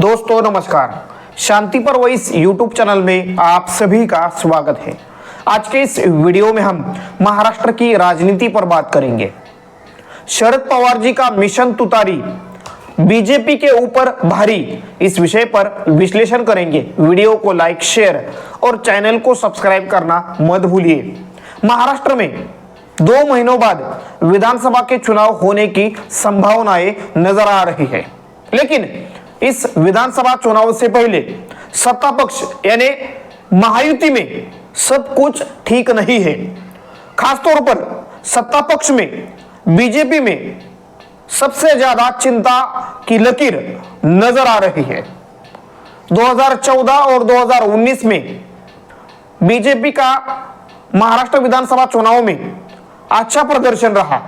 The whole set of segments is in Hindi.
दोस्तों नमस्कार। शांति पर वॉइस यूट्यूब चैनल में आप सभी का स्वागत है। आज के इस वीडियो में हम महाराष्ट्र की राजनीति पर बात करेंगे। शरद पवार जी का मिशन तुतारी बीजेपी के ऊपर भारी, इस विषय पर विश्लेषण करेंगे। वीडियो को लाइक, शेयर और चैनल को सब्सक्राइब करना मत भूलिए। महाराष्ट्र में 2 महीनों बाद विधानसभा के चुनाव होने की संभावनाएं नजर आ रही है, लेकिन इस विधानसभा चुनाव से पहले सत्ता पक्ष यानी महायुति में सब कुछ ठीक नहीं है। खासतौर पर सत्ता पक्ष में बीजेपी में सबसे ज्यादा चिंता की लकीर नजर आ रही है। 2014 और 2019 में बीजेपी का महाराष्ट्र विधानसभा चुनाव में अच्छा प्रदर्शन रहा।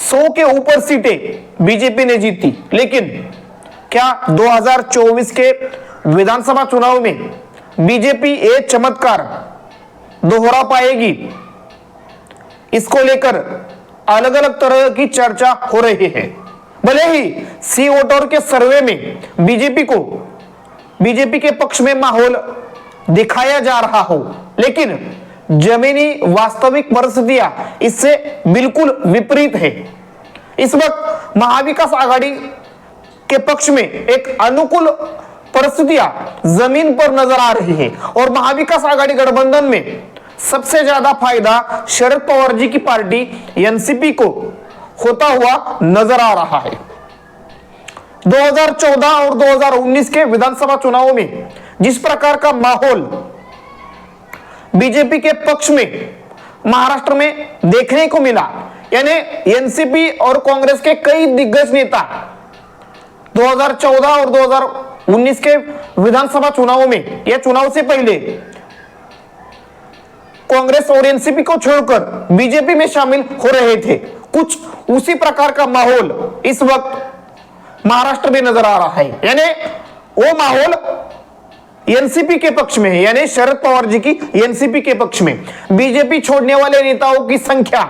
100 के ऊपर सीटें बीजेपी ने जीती, लेकिन क्या 2024 के विधानसभा चुनाव में बीजेपी ये चमत्कार दोहरा पाएगी? इसको लेकर अलग अलग तरह की चर्चा हो रही है। भले ही सी वोटर के सर्वे में बीजेपी के पक्ष में माहौल दिखाया जा रहा हो, लेकिन जमीनी वास्तविक परिस्थितियां इससे बिल्कुल विपरीत है। इस वक्त महाविकास आघाड़ी के पक्ष में एक अनुकूल परिस्थितियां जमीन पर नजर आ रही है और महाविकास आघाड़ी गठबंधन में सबसे ज्यादा फायदा शरद पवार जी की पार्टी एनसीपी को होता हुआ नजर आ रहा है। 2014 और 2019 के विधानसभा चुनाव में जिस प्रकार का माहौल बीजेपी के पक्ष में महाराष्ट्र में देखने को मिला, यानी एनसीपी और कांग्रेस के कई दिग्गज नेता 2014 और 2019 के विधानसभा चुनाव में या चुनाव से पहले कांग्रेस और एनसीपी को छोड़कर बीजेपी में शामिल हो रहे थे। कुछ उसी प्रकार का माहौल इस वक्त महाराष्ट्र में नजर आ रहा है, यानी वो माहौल एनसीपी के पक्ष में है, यानी शरद पवार जी की एनसीपी के पक्ष में बीजेपी छोड़ने वाले नेताओं की संख्या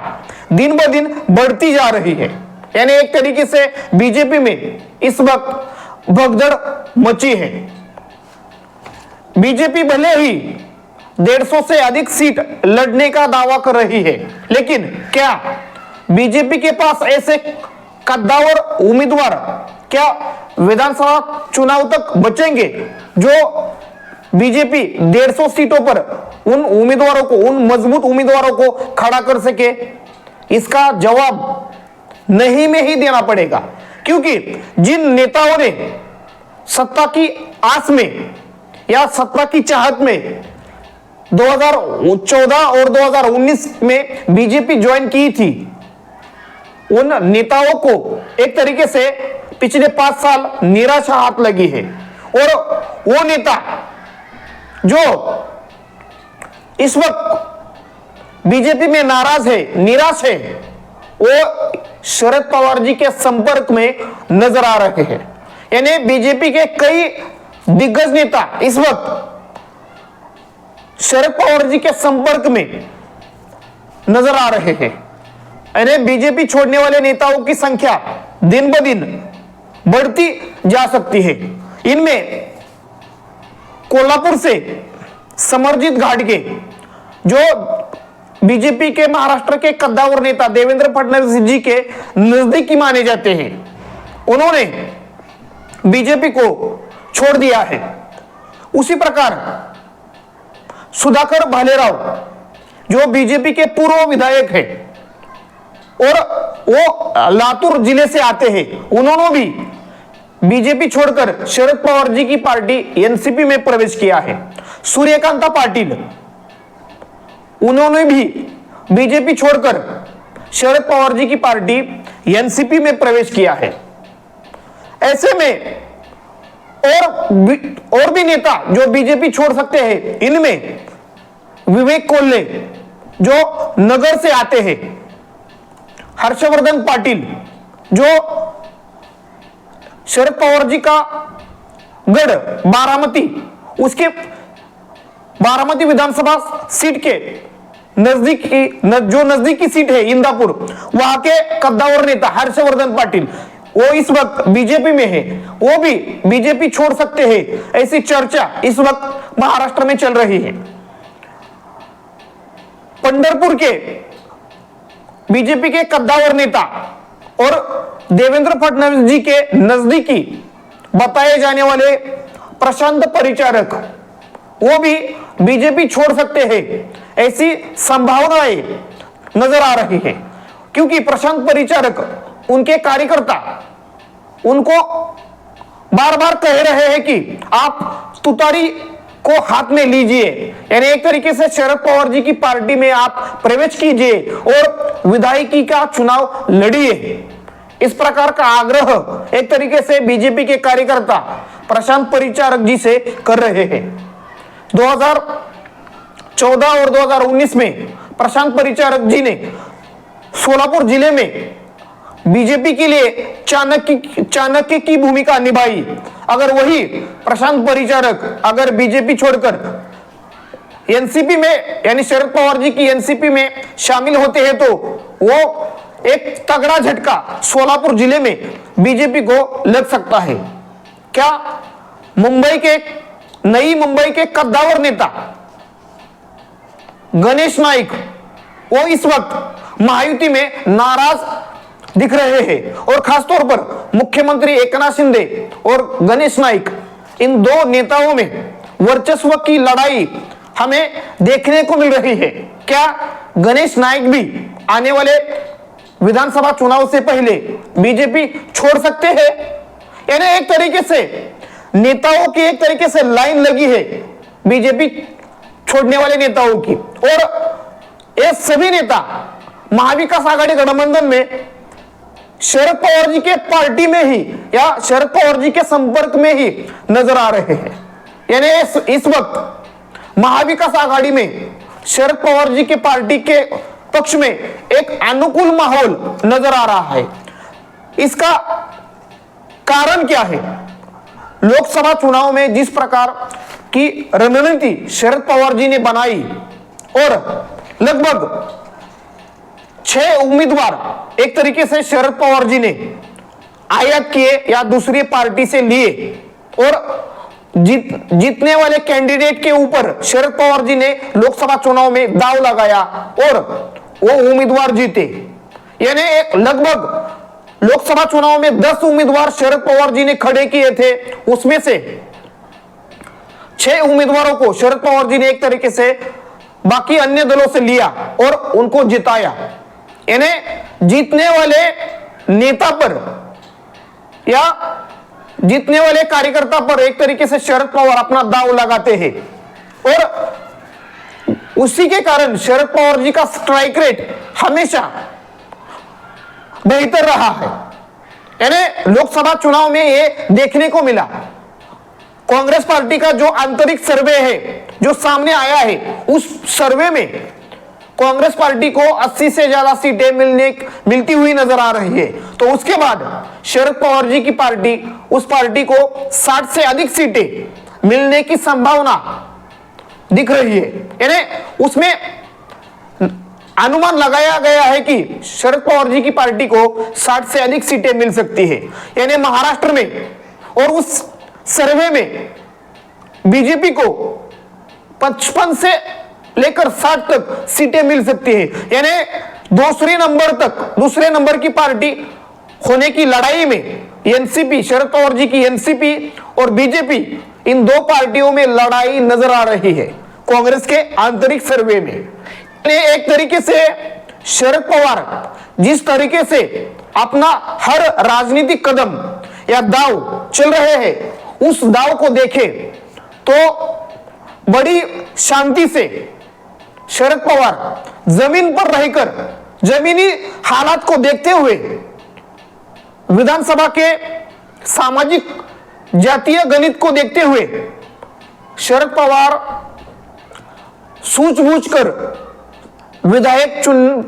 दिन ब दिन बढ़ती जा रही है। यानी एक तरीके से बीजेपी में इस वक्त भगदड़ मची है। बीजेपी भले ही 150 से अधिक सीट लड़ने का दावा कर रही है, लेकिन क्या बीजेपी के पास ऐसे कद्दावर उम्मीदवार क्या विधानसभा चुनाव तक बचेंगे जो बीजेपी 150 सीटों पर उन उम्मीदवारों को, उन मजबूत उम्मीदवारों को खड़ा कर सके? इसका जवाब नहीं में ही देना पड़ेगा, क्योंकि जिन नेताओं ने सत्ता की आस में या सत्ता की चाहत में 2014 और 2019 में बीजेपी ज्वाइन की थी, उन नेताओं को एक तरीके से पिछले 5 साल निराशा हाथ लगी है। और वो नेता जो इस वक्त बीजेपी में नाराज है, निराश है, वो शरद पवार जी के संपर्क में नजर आ रहे हैं। यानी बीजेपी के कई दिग्गज नेता इस वक्त शरद पवार जी के संपर्क में नजर आ रहे हैं। यानी बीजेपी छोड़ने वाले नेताओं की संख्या दिन ब दिन बढ़ती जा सकती है। इनमें कोल्हापुर से समरजीत घाटगे, जो बीजेपी के महाराष्ट्र के कद्दावर नेता देवेंद्र फडणवीस जी के नजदीकी माने जाते हैं, उन्होंने बीजेपी को छोड़ दिया है। उसी प्रकार सुधाकर भालेराव, जो बीजेपी के पूर्व विधायक हैं और वो लातूर जिले से आते हैं, उन्होंने भी बीजेपी छोड़कर शरद पवार जी की पार्टी एनसीपी में प्रवेश किया है। सूर्यकांता पाटिल, उन्होंने भी बीजेपी छोड़कर शरद पवार जी की पार्टी एनसीपी में प्रवेश किया है। ऐसे में और भी नेता जो बीजेपी छोड़ सकते हैं, इनमें विवेक कोल्हे जो नगर से आते हैं, हर्षवर्धन पाटिल जो शरद पवार जी का गढ़ बारामती, उसके बारामती विधानसभा सीट के नजदीकी जो नजदीकी सीट है इंदापुर, वहां के कद्दावर नेता हर्षवर्धन पाटिल, वो इस वक्त बीजेपी में है, वो भी बीजेपी छोड़ सकते हैं, ऐसी चर्चा इस वक्त महाराष्ट्र में चल रही है। पंढरपुर के बीजेपी के कद्दावर नेता और देवेंद्र फडणवीस जी के नजदीकी बताए जाने वाले प्रशांत परिचारक, वो भी बीजेपी छोड़ सकते हैं, ऐसी संभावनाएं नजर आ रही है। क्योंकि प्रशांत परिचारक, उनके कार्यकर्ता उनको बार बार कह रहे हैं कि आप तुतारी को हाथ में लीजिए, यानी एक तरीके से शरद पवार जी की पार्टी में आप प्रवेश कीजिए और विधायकी का चुनाव लड़िए। इस प्रकार का आग्रह एक तरीके से बीजेपी के कार्यकर्ता प्रशांत परिचारक जी से कर रहे हैं। 2014 और 2019 में प्रशांत परिचारक जी ने सोलापुर जिले में बीजेपी के लिए चाणक्य की भूमिका निभाई। अगर वही प्रशांत परिचारक अगर बीजेपी छोड़कर एनसीपी में, यानी शरद पवार जी की एनसीपी में शामिल होते हैं, तो वो एक तगड़ा झटका सोलापुर जिले में बीजेपी को लग सकता है। क्या नई मुंबई के कद्दावर नेता गणेश नाइक, वो इस वक्त महायुति में नाराज दिख रहे हैं और खासतौर पर मुख्यमंत्री एकनाथ शिंदे और गणेश नाइक, इन दो नेताओं में वर्चस्व की लड़ाई हमें देखने को मिल रही है। क्या गणेश नाइक भी आने वाले विधानसभा चुनाव से पहले बीजेपी छोड़ सकते हैं? यानी एक तरीके से नेताओं की एक तरीके से लाइन लगी है बीजेपी छोड़ने वाले नेताओं की, और ये सभी नेता महाविकास आघाड़ी गठबंधन में शरद पवार जी के पार्टी में ही या शरद पवार जी के संपर्क में ही नजर आ रहे हैं। यानी इस वक्त महाविकास आघाड़ी में शरद पवार जी के पार्टी के पक्ष में एक अनुकूल माहौल नजर आ रहा है। इसका कारण क्या है? लोकसभा चुनाव में जिस प्रकार की रणनीति शरद पवार जी ने बनाई और लगभग 6 उम्मीदवार एक तरीके से शरद पवार जी ने आयात किए या दूसरी पार्टी से लिए, और जीतने वाले कैंडिडेट के ऊपर शरद पवार जी ने लोकसभा चुनाव में दांव लगाया और वो उम्मीदवार जीते। यानी एक लगभग लोकसभा चुनाव में 10 उम्मीदवार शरद पवार जी ने खड़े किए थे, उसमें से 6 उम्मीदवारों को शरद पवार जी ने एक तरीके से बाकी अन्य दलों से लिया और उनको जिताया। यानी जीतने वाले नेता पर या जीतने वाले कार्यकर्ता पर एक तरीके से शरद पवार अपना दांव लगाते हैं, और उसी के कारण शरद पवार जी का स्ट्राइक रेट हमेशा बेहतर रहा है। यानी लोकसभा चुनाव में ये देखने को मिला। कांग्रेस पार्टी का जो आंतरिक सर्वे है जो सामने आया है, उस सर्वे में कांग्रेस पार्टी को 80 से ज्यादा सीटें मिलती हुई नजर आ रही है। तो उसके बाद शरद पवार जी की पार्टी, उस पार्टी को 60 से अधिक सीटें मिलने की संभावना दिख रही है। यानी उसमें अनुमान लगाया गया है कि शरद पवार जी की पार्टी को 60 से अधिक सीटें मिल सकती है। यानी महाराष्ट्र में और उस सर्वे में बीजेपी को 55 से लेकर 60 तक सीटें मिल सकती है। यानी दूसरे नंबर की पार्टी होने की लड़ाई में एनसीपी, शरद पवार जी की एनसीपी और बीजेपी, इन दो पार्टियों में लड़ाई नजर आ रही है कांग्रेस के आंतरिक सर्वे में। एक तरीके से शरद पवार जिस तरीके से अपना हर राजनीतिक कदम या दाव चल रहे हैं, उस दाव को देखें तो बड़ी शांति से शरद पवार जमीन पर रहकर जमीनी हालात को देखते हुए विधानसभा के सामाजिक जातीय गणित को देखते हुए शरद पवार सूझबूझकर विधायक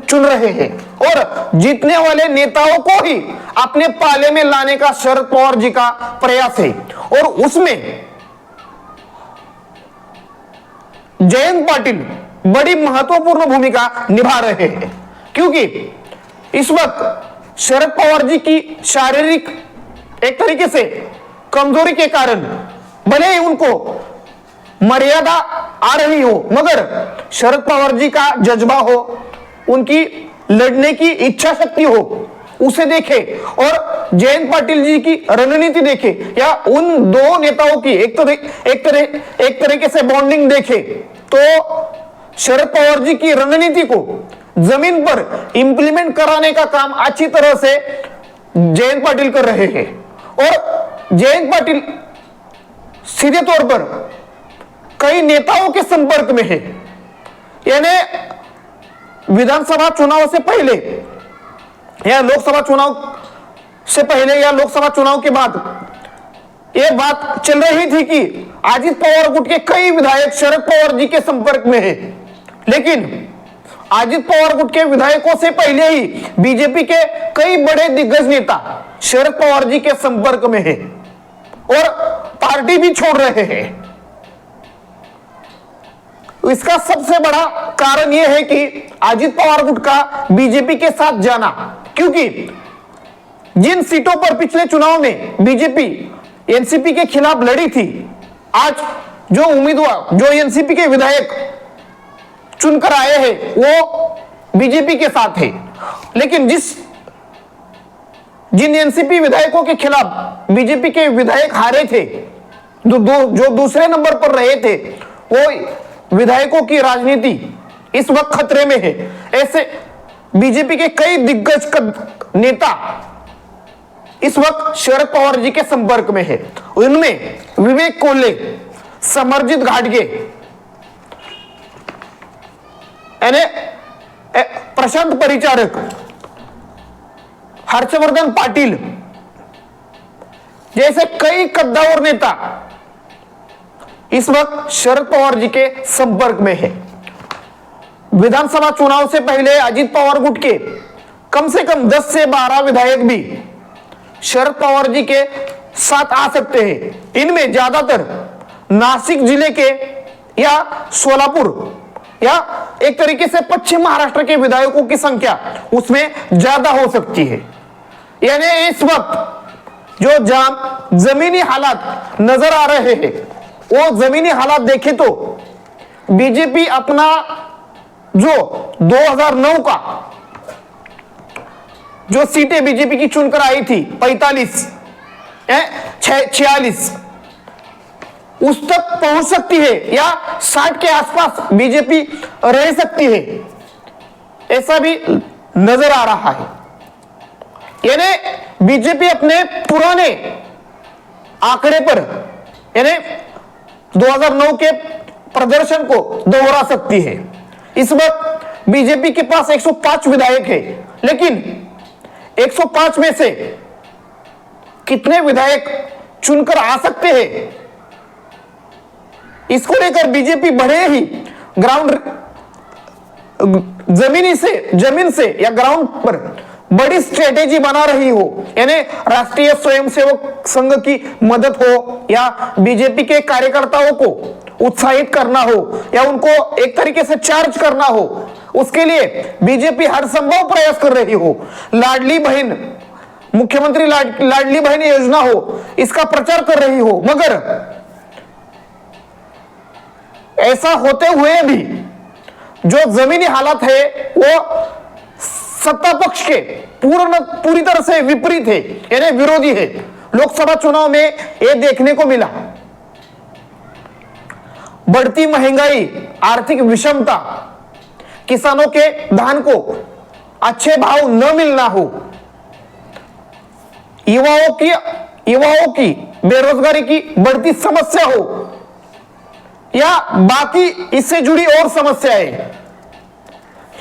चुन रहे हैं और जीतने वाले नेताओं को ही अपने पाले में लाने का शरद पवार जी का प्रयास है। और उसमें जयंत पाटिल बड़ी महत्वपूर्ण भूमिका निभा रहे हैं, क्योंकि इस वक्त शरद पवार जी की शारीरिक एक तरीके से कमजोरी के कारण भले ही उनको मर्यादा आ रही हो, मगर शरद पवार जी का जज्बा हो, उनकी लड़ने की इच्छा शक्ति हो, उसे देखे और जयंत पाटिल जी की रणनीति देखे या उन दो नेताओं की एक तरीके से बॉन्डिंग देखे, तो शरद पवार जी की रणनीति को जमीन पर इंप्लीमेंट कराने का काम अच्छी तरह से जयंत पाटिल कर रहे हैं। और जयंत पाटिल सीधे तौर पर कई नेताओं के संपर्क में है, यानी विधानसभा चुनाव से पहले या लोकसभा चुनाव से पहले या लोकसभा चुनाव के बाद यह बात चल रही थी कि अजित पवार गुट के कई विधायक शरद पवार जी के संपर्क में है, लेकिन अजित पवार गुट के विधायकों से पहले ही बीजेपी के कई बड़े दिग्गज नेता शरद पवार जी के संपर्क में है और पार्टी भी छोड़ रहे हैं। इसका सबसे बड़ा कारण यह है कि अजित पवार गुट का बीजेपी के साथ जाना, क्योंकि जिन सीटों पर पिछले चुनाव में बीजेपी एनसीपी के खिलाफ लड़ी थी, आज जो उम्मीदवार जो एनसीपी के विधायक चुनकर आए हैं वो बीजेपी के साथ है, लेकिन जिन एनसीपी विधायकों के खिलाफ बीजेपी के विधायक हारे थे, जो दूसरे नंबर पर रहे थे, वो विधायकों की राजनीति इस वक्त खतरे में है। ऐसे बीजेपी के कई दिग्गज नेता इस वक्त शरद पवार जी के संपर्क में है। उनमें विवेक कोल्हे, समरजीत घाटगे, प्रशांत परिचारक, हर्षवर्धन पाटिल जैसे कई कद्दावर नेता इस वक्त शरद पवार जी के संपर्क में है। विधानसभा चुनाव से पहले अजित पवार गुट के कम से कम 10 से 12 विधायक भी शरद पवार जी के साथ आ सकते हैं। इनमें ज्यादातर नासिक जिले के या सोलापुर या एक तरीके से पश्चिम महाराष्ट्र के विधायकों की संख्या उसमें ज्यादा हो सकती है। यानी इस वक्त जो जमीनी हालात नजर आ रहे हैं, वो जमीनी हालात देखें तो बीजेपी अपना जो 2009 का जो सीटें बीजेपी की चुनकर आई थी 45 46 उस तक पहुंच सकती है या 60 के आसपास बीजेपी रह सकती है, ऐसा भी नजर आ रहा है। यानी बीजेपी अपने पुराने आंकड़े पर यानी 2009 के प्रदर्शन को दोहरा सकती है। इस वक्त बीजेपी के पास 105 विधायक है, लेकिन 105 में से कितने विधायक चुनकर आ सकते हैं, इसको लेकर बीजेपी भले ही ग्राउंड जमीन से या ग्राउंड पर बड़ी स्ट्रेटेजी बना रही हो, यानी राष्ट्रीय स्वयंसेवक संघ की मदद हो या बीजेपी के कार्यकर्ताओं को उत्साहित करना हो या उनको एक तरीके से चार्ज करना हो, उसके लिए बीजेपी हर संभव प्रयास कर रही हो। लाडली बहन, मुख्यमंत्री लाडली बहन योजना हो, इसका प्रचार कर रही हो, मगर ऐसा होते हुए भी जो जमीनी हालात है वो सत्ता पक्ष के पूरी तरह से विपरीत है, यानी विरोधी है। लोकसभा चुनाव में यह देखने को मिला। बढ़ती महंगाई, आर्थिक विषमता, किसानों के धान को अच्छे भाव न मिलना हो, युवाओं की बेरोजगारी की बढ़ती समस्या हो या बाकी इससे जुड़ी और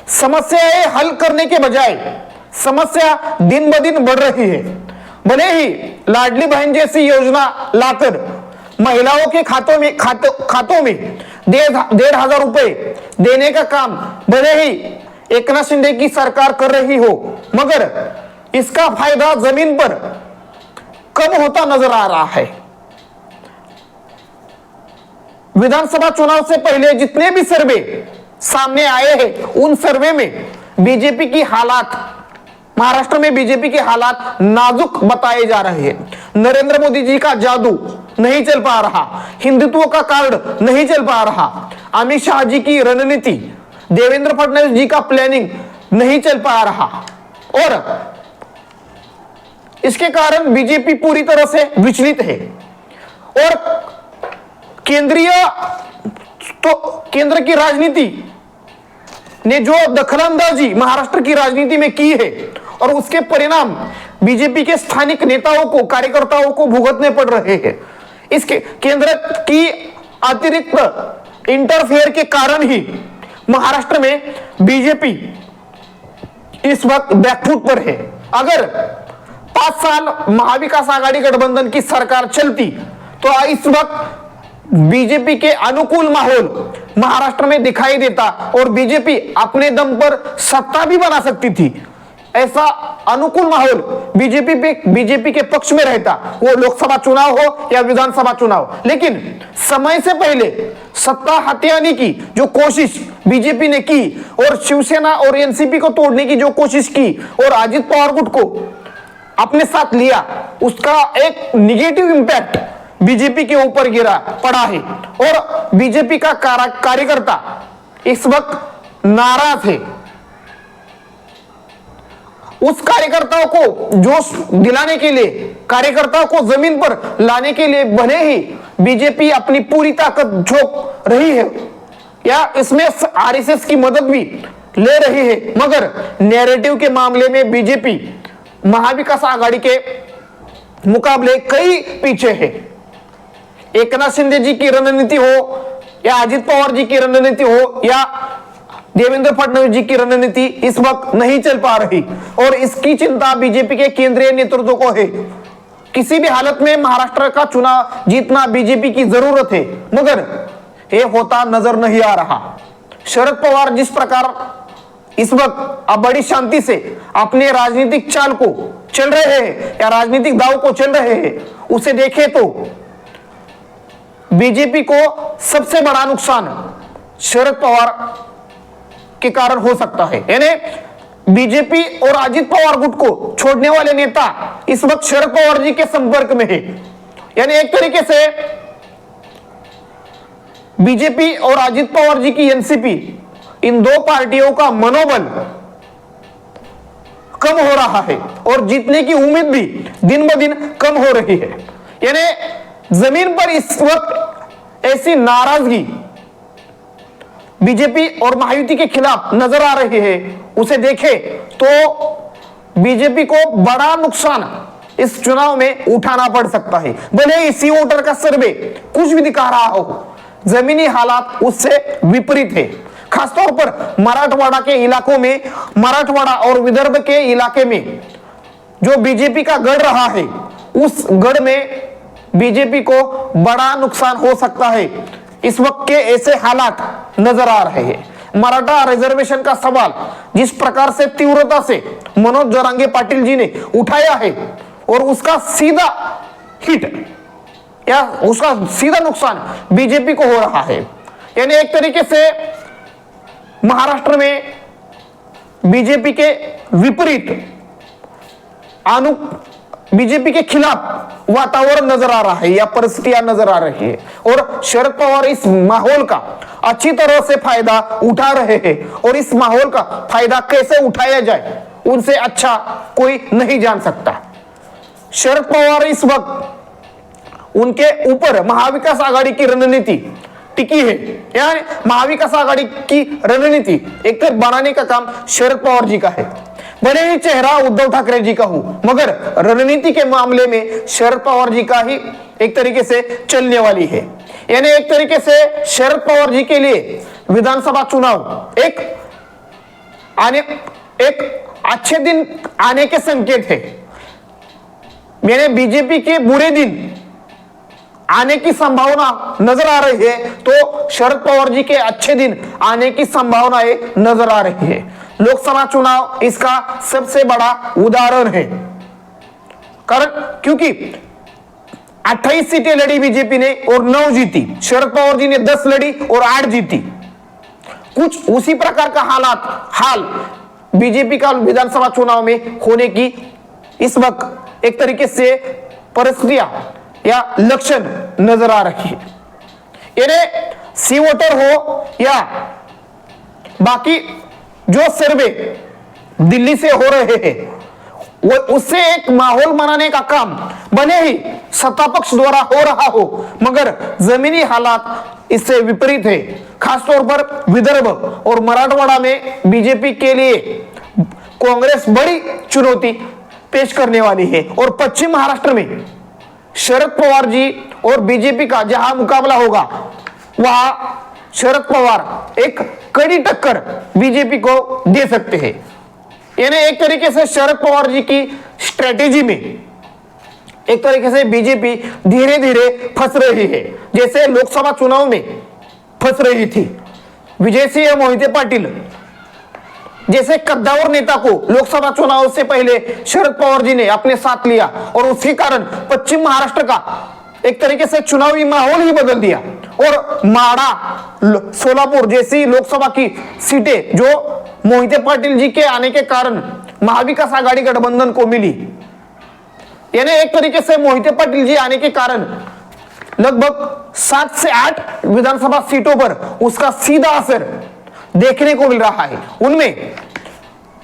समस्याएं हल करने के बजाय समस्या दिन ब दिन बढ़ रही है। भले ही लाडली बहन जैसी योजना लाकर महिलाओं के खातों में 1,500 रुपए देने का काम भले ही एकनाथ शिंदे की सरकार कर रही हो, मगर इसका फायदा जमीन पर कम होता नजर आ रहा है। विधानसभा चुनाव से पहले जितने भी सर्वे सामने आए हैं, उन सर्वे में बीजेपी की हालात महाराष्ट्र में बीजेपी के हालात नाजुक बताए जा रहे हैं। नरेंद्र मोदी जी का जादू नहीं चल पा रहा, हिंदुत्व का कार्ड नहीं चल पा रहा, अमित शाह जी की रणनीति, देवेंद्र फडणवीस जी का प्लानिंग नहीं चल पा रहा और इसके कारण बीजेपी पूरी तरह से विचलित है। और केंद्र की राजनीति ने जो दखलंदाजी महाराष्ट्र की राजनीति में की है और उसके परिणाम बीजेपी के स्थानिक नेताओं को, कार्यकर्ताओं को भुगतने पड़ रहे हैं। इसके केंद्र की अतिरिक्त इंटरफेयर के कारण ही महाराष्ट्र में बीजेपी इस वक्त बैकफुट पर है। अगर 5 साल महाविकास आघाड़ी गठबंधन की सरकार चलती तो इस वक्त बीजेपी के अनुकूल माहौल महाराष्ट्र में दिखाई देता और बीजेपी अपने दम पर सत्ता भी बना सकती थी। ऐसा अनुकूल माहौल बीजेपी के पक्ष में रहता, वो लोकसभा चुनाव हो या विधानसभा चुनाव। लेकिन समय से पहले सत्ता हथियाने की जो कोशिश बीजेपी ने की और शिवसेना और एनसीपी को तोड़ने की जो कोशिश की और अजित पवार गुट को अपने साथ लिया, उसका एक निगेटिव इंपैक्ट बीजेपी के ऊपर गिरा पड़ा है और बीजेपी का कार्यकर्ता इस वक्त नाराज है। उस कार्यकर्ताओं को जोश दिलाने के लिए, कार्यकर्ताओं को जमीन पर लाने के लिए भले ही बीजेपी अपनी पूरी ताकत झोंक रही है या इसमें आरएसएस की मदद भी ले रही है, मगर नैरेटिव के मामले में बीजेपी महाविकास आघाड़ी के मुकाबले कई पीछे है। एकनाथ शिंदे जी की रणनीति हो या अजित पवार जी की रणनीति हो या देवेंद्र फडणवीस जी की रणनीति इस वक्त नहीं चल पा रही और इसकी चिंता बीजेपी के केंद्रीय नेतृत्व को है। किसी भी हालत में महाराष्ट्र का चुनाव जीतना बीजेपी की जरूरत है, मगर ये होता नजर नहीं आ रहा। शरद पवार जिस प्रकार इस वक्त अब बड़ी शांति से अपने राजनीतिक चाल को चल रहे हैं या राजनीतिक दाव को चल रहे हैं, उसे देखें तो बीजेपी को सबसे बड़ा नुकसान शरद पवार के कारण हो सकता है। यानी बीजेपी और अजित पवार गुट को छोड़ने वाले नेता इस वक्त शरद पवार जी के संपर्क में है। यानी एक तरीके से बीजेपी और अजित पवार जी की एनसीपी, इन दो पार्टियों का मनोबल कम हो रहा है और जीतने की उम्मीद भी दिन ब दिन कम हो रही है। यानी जमीन पर इस वक्त ऐसी नाराजगी बीजेपी और महायुति के खिलाफ नजर आ रही है, उसे देखें तो बीजेपी को बड़ा नुकसान इस चुनाव में उठाना पड़ सकता है। भले ही सी वोटर का सर्वे कुछ भी दिखा रहा हो, जमीनी हालात उससे विपरीत है। खासतौर पर मराठवाड़ा के इलाकों में, मराठवाड़ा और विदर्भ के इलाके में जो बीजेपी का गढ़ रहा है, उस गढ़ में बीजेपी को बड़ा नुकसान हो सकता है। इस वक्त के ऐसे हालात नजर आ रहे हैं। मराठा रिजर्वेशन का सवाल जिस प्रकार से तीव्रता से मनोज जरांगे पाटिल जी ने उठाया है और उसका सीधा हिट या उसका सीधा नुकसान बीजेपी को हो रहा है। यानी एक तरीके से महाराष्ट्र में बीजेपी के विपरीत बीजेपी के खिलाफ वातावरण नजर आ रहा है या परिस्थितियां नजर आ रही है और शरद पवार इस माहौल का अच्छी तरह से फायदा उठा रहे हैं और इस माहौल का फायदा कैसे उठाया जाए उनसे अच्छा कोई नहीं जान सकता। शरद पवार इस वक्त उनके ऊपर महाविकास आघाड़ी की रणनीति टिकी है। यानी महाविकास आघाड़ी की रणनीति एक तरफ बनाने का काम शरद पवार जी का है। भले ही चेहरा उद्धव ठाकरे जी का हो, मगर रणनीति के मामले में शरद पवार जी का ही एक तरीके से चलने वाली है। यानी एक तरीके से शरद पवार जी के लिए विधानसभा चुनाव एक अच्छे दिन आने के संकेत है। मैंने बीजेपी के बुरे दिन आने की संभावना नजर आ रही है, तो शरद पवार जी के अच्छे दिन आने की संभावनाएं नजर आ रही है। लोकसभा चुनाव इसका सबसे बड़ा उदाहरण है, कारण क्योंकि 28 सीटें लड़ी बीजेपी ने और 9 जीती, शरद पवार जी ने 10 लड़ी और 8 जीती। कुछ उसी प्रकार का हाल बीजेपी का विधानसभा चुनाव में होने की इस वक्त एक तरीके से परिस्थितियां या लक्षण नजर आ रही है। यानी सी वोटर हो या बाकी जो सर्वे दिल्ली से हो रहे हैं वो उससे एक माहौल बनाने का काम भले ही सत्ता पक्ष द्वारा हो रहा हो, मगर जमीनी हालात इससे विपरीत है। खासतौर पर विदर्भ और मराठवाड़ा में बीजेपी के लिए कांग्रेस बड़ी चुनौती पेश करने वाली है और पश्चिम महाराष्ट्र में शरद पवार जी और बीजेपी का जहां मुकाबला होगा वहां शरद पवार एक कड़ी टक्कर बीजेपी को दे सकते हैं। यानी एक तरीके से शरद पवार जी की स्ट्रेटेजी में एक तरीके से बीजेपी धीरे धीरे फंस रही है, जैसे लोकसभा चुनाव में फंस रही थी। विजय सिंह मोहिते पाटिल जैसे कद्दावर नेता को लोकसभा चुनाव से पहले शरद पवार जी ने अपने साथ लिया और उसी कारण पश्चिम महाराष्ट्र का एक तरीके से चुनावी माहौल ही बदल दिया और माड़ा, सोलापुर जैसी लोकसभा की सीटें जो मोहिते पाटिल जी के आने के कारण महाविकास आघाड़ी गठबंधन को मिली। यानी एक तरीके से मोहिते पाटिल जी आने के कारण लगभग 7 से 8 विधानसभा सीटों पर उसका सीधा असर देखने को मिल रहा है। उनमें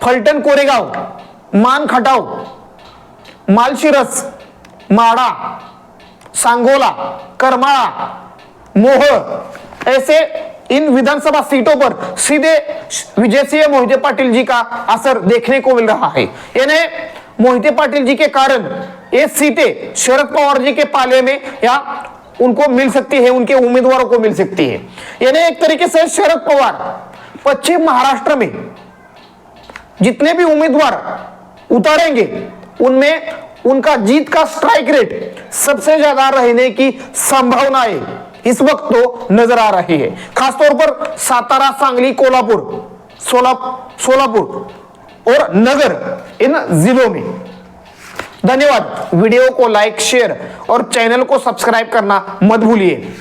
फलटण कोरेगांव, मान खटाव, मालशिरस, माड़ा, सांगोला, करमाळा, मोह ऐसे इन विधानसभा सीटों पर सीधे विजय सिंह मोहिते पाटिल जी का असर देखने को मिल रहा है। यानी मोहिते पाटिल जी के कारण ये सीटें शरद पवार जी के पाले में या उनको मिल सकती है, उनके उम्मीदवारों को मिल सकती है। यानी एक तरीके से शरद पवार पश्चिम महाराष्ट्र में जितने भी उम्मीदवार उतारेंगे उनमें उनका जीत का स्ट्राइक रेट सबसे ज्यादा रहने की संभावनाएं इस वक्त तो नजर आ रही है। खासतौर पर सातारा, सांगली, कोल्हापुर, सोलापुर और नगर इन जिलों में। धन्यवाद। वीडियो को लाइक, शेयर और चैनल को सब्सक्राइब करना मत भूलिए।